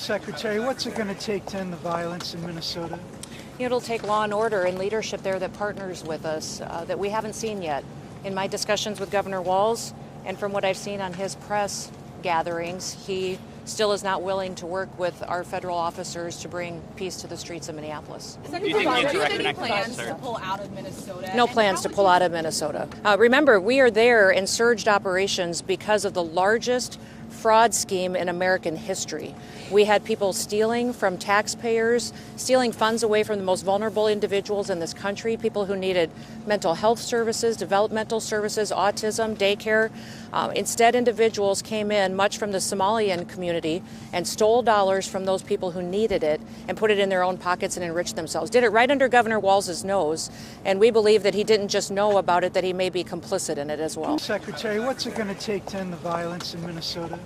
Secretary, what's it going to take to end the violence in Minnesota? It'll take law and order and leadership there that partners with us that we haven't seen yet. In my discussions with Governor Walz and from what I've seen on his press gatherings, he still is not willing to work with our federal officers to bring peace to the streets of Minneapolis. Do you think any plans to pull out of Minnesota? No plans to pull out of Minnesota. Remember, we are there in surged operations because of the largest fraud scheme in American history. We had people stealing from taxpayers, stealing funds away from the most vulnerable individuals in this country, people who needed mental health services, developmental services, autism, daycare. Instead, individuals came in, much from the Somalian community, and stole dollars from those people who needed it and put it in their own pockets and enriched themselves. Did it right under Governor Walz's nose, and we believe that he didn't just know about it, that he may be complicit in it as well. Secretary, what's it going to take to end the violence in Minnesota?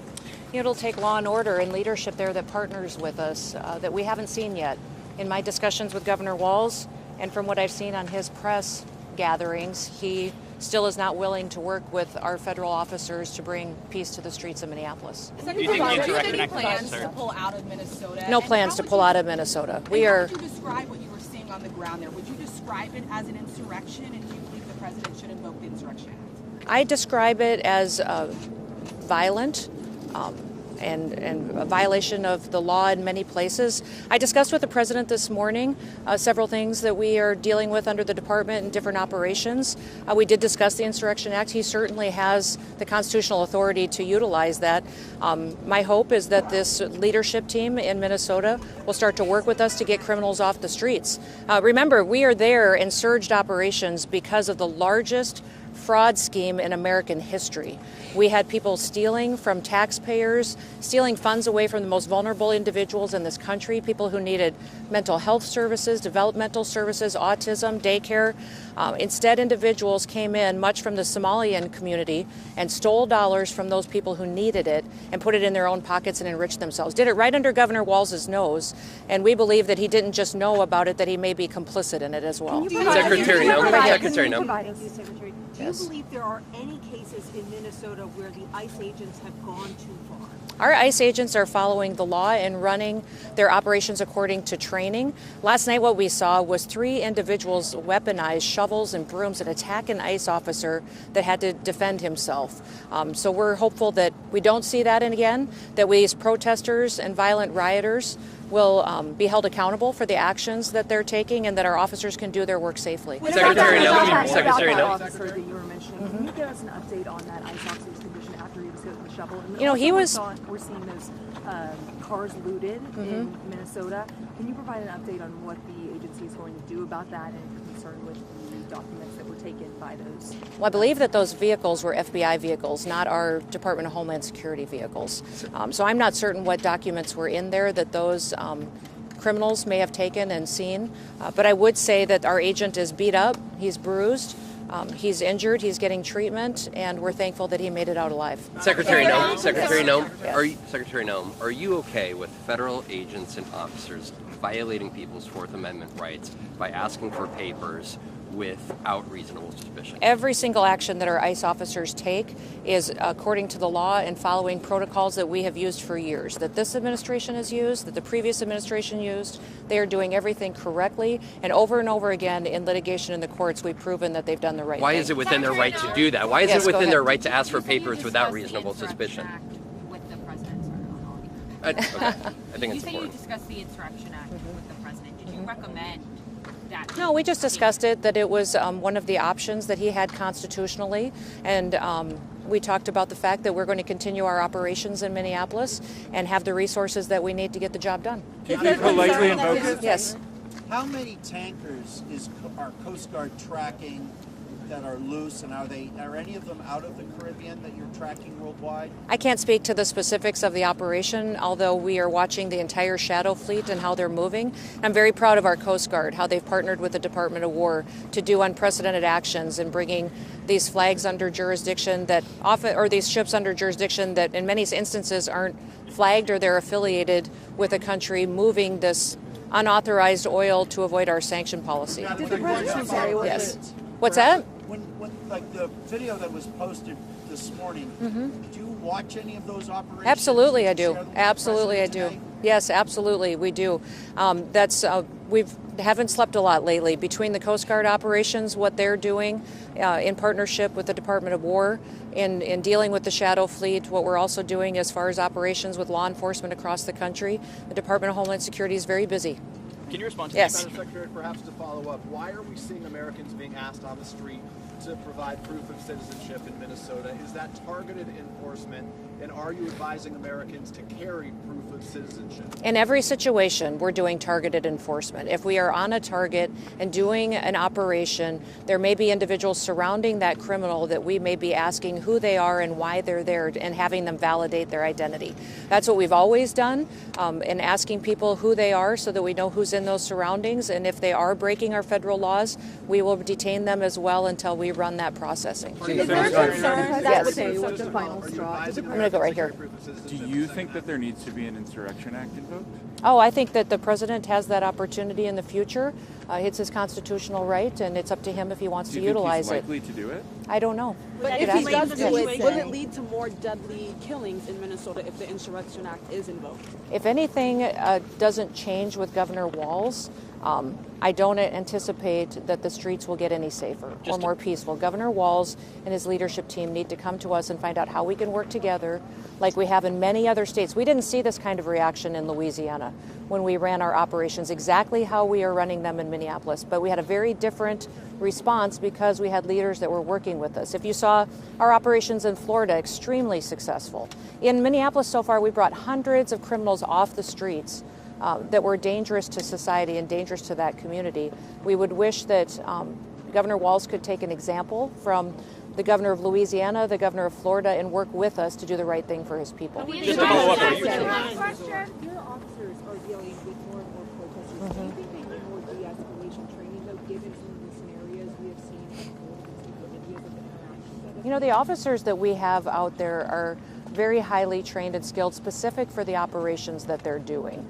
It'll take law and order and leadership there that partners with us that we haven't seen yet. In my discussions with Governor Walz and from what I've seen on his press gatherings, he still is not willing to work with our federal officers to bring peace to the streets of Minneapolis. Do you think any plans to pull out of Minnesota? No plans to pull out of Minnesota. How would you describe what you were seeing on the ground there? Would you describe it as an insurrection, and do you believe the president should invoke the Insurrection Act? I describe it as violent. And a violation of the law in many places. I discussed with the president this morning several things that we are dealing with under the department and different operations. We did discuss the Insurrection Act. He certainly has the constitutional authority to utilize that. My hope is that this leadership team in Minnesota will start to work with us to get criminals off the streets. Remember, we are there in surged operations because of the largest fraud scheme in American history. We had people stealing from taxpayers, stealing funds away from the most vulnerable individuals in this country, people who needed mental health services, developmental services, autism, daycare. Instead, individuals came in, much from the Somalian community, and stole dollars from those people who needed it and put it in their own pockets and enriched themselves. Did it right under Governor Walz's nose, and we believe that he didn't just know about it, that he may be complicit in it as well. Secretary Noem. Do you believe there are any cases in Minnesota where the ICE agents have gone too far? Our ICE agents are following the law and running their operations according to training. Last night what we saw was 3 individuals weaponize shovels and brooms and attack an ICE officer that had to defend himself. So we're hopeful that we don't see that again, that these protesters and violent rioters will be held accountable for the actions that they're taking and that our officers can do their work safely. Secretary Noem. Secretary Noem. Officer that you were mentioning, can you give us an update on that ICE officer's condition after he was hit with the shovel? And you know, he was... We're seeing those cars looted in Minnesota. Can you provide an update on what the agency is going to do about that and concern with the documents that were taken by those? Well, I believe that those vehicles were FBI vehicles, not our Department of Homeland Security vehicles. So I'm not certain what documents were in there that those criminals may have taken and seen. But I would say that our agent is beat up, he's bruised, he's injured, he's getting treatment, and we're thankful that he made it out alive. Secretary Noem. Secretary Noem. Yes. Secretary Noem, are you okay with federal agents and officers violating people's Fourth Amendment rights by asking for papers without reasonable suspicion? Every single action that our ICE officers take is according to the law and following protocols that we have used for years, that this administration has used, that the previous administration used. They are doing everything correctly, and over again in litigation in the courts, we've proven that they've done the right thing. Why is it within their right to do that? Why is it within their right to ask for papers without reasonable suspicion? With the president, I think it's you say you important. discussed the Insurrection Act with the president. Did you recommend that? No, we just discussed it, that it was one of the options that he had constitutionally, and we talked about the fact that we're going to continue our operations in Minneapolis and have the resources that we need to get the job done. Did you politely invoke it? Yes. How many tankers is our Coast Guard tracking that are loose, and are any of them out of the Caribbean that you're tracking worldwide? I can't speak to the specifics of the operation, although we are watching the entire Shadow Fleet and how they're moving. I'm very proud of our Coast Guard, how they've partnered with the Department of War to do unprecedented actions in bringing these flags under jurisdiction that often, or these ships under jurisdiction that in many instances aren't flagged or they're affiliated with a country moving this unauthorized oil to avoid our sanction policy. Did the president say what Yes. What's that? When like the video that was posted this morning, did you watch any of those operations? Absolutely, I do. Share them with the Absolutely, I president do. today? Yes, absolutely, we do. We haven't slept a lot lately between the Coast Guard operations, what they're doing in partnership with the Department of War in dealing with the shadow fleet, what we're also doing as far as operations with law enforcement across the country. The Department of Homeland Security is very busy. Can you respond to Yes. that, Madam Secretary, perhaps to follow up? Why are we seeing Americans being asked on the street to provide proof of citizenship in Minnesota? Is that targeted enforcement? And are you advising Americans to carry proof of citizenship? In every situation, we're doing targeted enforcement. If we are on a target and doing an operation, there may be individuals surrounding that criminal that we may be asking who they are and why they're there and having them validate their identity. That's what we've always done, in asking people who they are so that we know who's in those surroundings. And if they are breaking our federal laws, we will detain them as well until we run that processing. Is there a concern that Yes. say what the final straw? I'm going to go right here. Do you think that there needs to be an Insurrection Act invoked? Oh, I think that the president has that opportunity in the future. It's his constitutional right, and it's up to him if he wants Do to you think utilize he's it. likely to do it? I don't know. But You'd if he ask me. does do Yes. it, will it lead to more deadly killings in Minnesota if the Insurrection Act is invoked? If anything doesn't change with Governor Walz, I don't anticipate that the streets will get any safer or more peaceful. Governor Walz and his leadership team need to come to us and find out how we can work together like we have in many other states. We didn't see this kind of reaction in Louisiana when we ran our operations, exactly how we are running them in Minneapolis. But we had a very different response because we had leaders that were working with us. If you saw our operations in Florida, extremely successful. In Minneapolis so far, we brought hundreds of criminals off the streets that were dangerous to society and dangerous to that community. We would wish that Governor Walz could take an example from the governor of Louisiana, the governor of Florida, and work with us to do the right thing for his people. Your officers are dealing with more and more protesters. Do you think they need more de-escalation training, though, given some of the scenarios we have seen in videos of the interactions? You know, the officers that we have out there are very highly trained and skilled, specific for the operations that they're doing.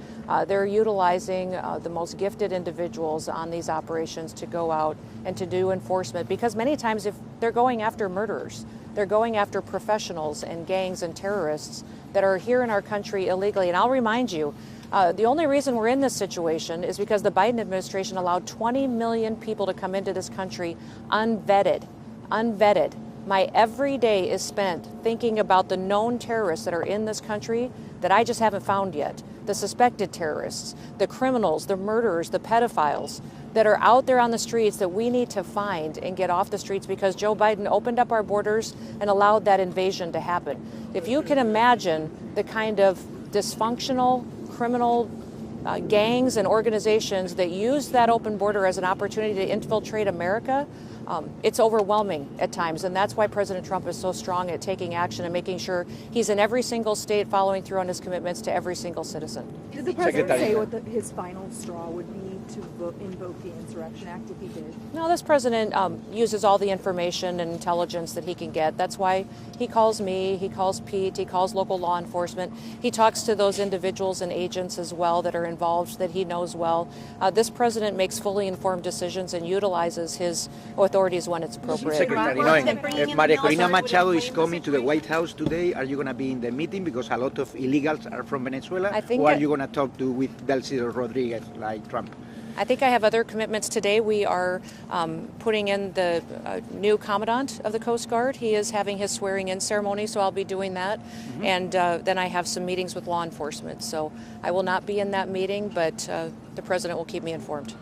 They're utilizing the most gifted individuals on these operations to go out and to do enforcement, because many times if they're going after murderers, they're going after professionals and gangs and terrorists that are here in our country illegally. And I'll remind you, the only reason we're in this situation is because the Biden administration allowed 20 million people to come into this country unvetted. My every day is spent thinking about the known terrorists that are in this country that I just haven't found yet. The suspected terrorists, the criminals, the murderers, the pedophiles that are out there on the streets that we need to find and get off the streets because Joe Biden opened up our borders and allowed that invasion to happen. If you can imagine the kind of dysfunctional criminal gangs and organizations that use that open border as an opportunity to infiltrate America, it's overwhelming at times, and that's why President Trump is so strong at taking action and making sure he's in every single state following through on his commitments to every single citizen. Did the president say what his final straw would be to invoke the Insurrection Act if he did? No, this president uses all the information and intelligence that he can get. That's why he calls me, he calls Pete, he calls local law enforcement. He talks to those individuals and agents as well that are involved that he knows well. This president makes fully informed decisions and utilizes his authorities when it's appropriate. Secretary Noem, Maria Corina Machado is coming to the White House today. Are you going to be in the meeting because a lot of illegals are from Venezuela? Or are you going to talk with Delcy Rodriguez like Trump? I think I have other commitments today. We are putting in the new commandant of the Coast Guard. He is having his swearing-in ceremony, so I'll be doing that. Mm-hmm. And then I have some meetings with law enforcement. So I will not be in that meeting, but the president will keep me informed.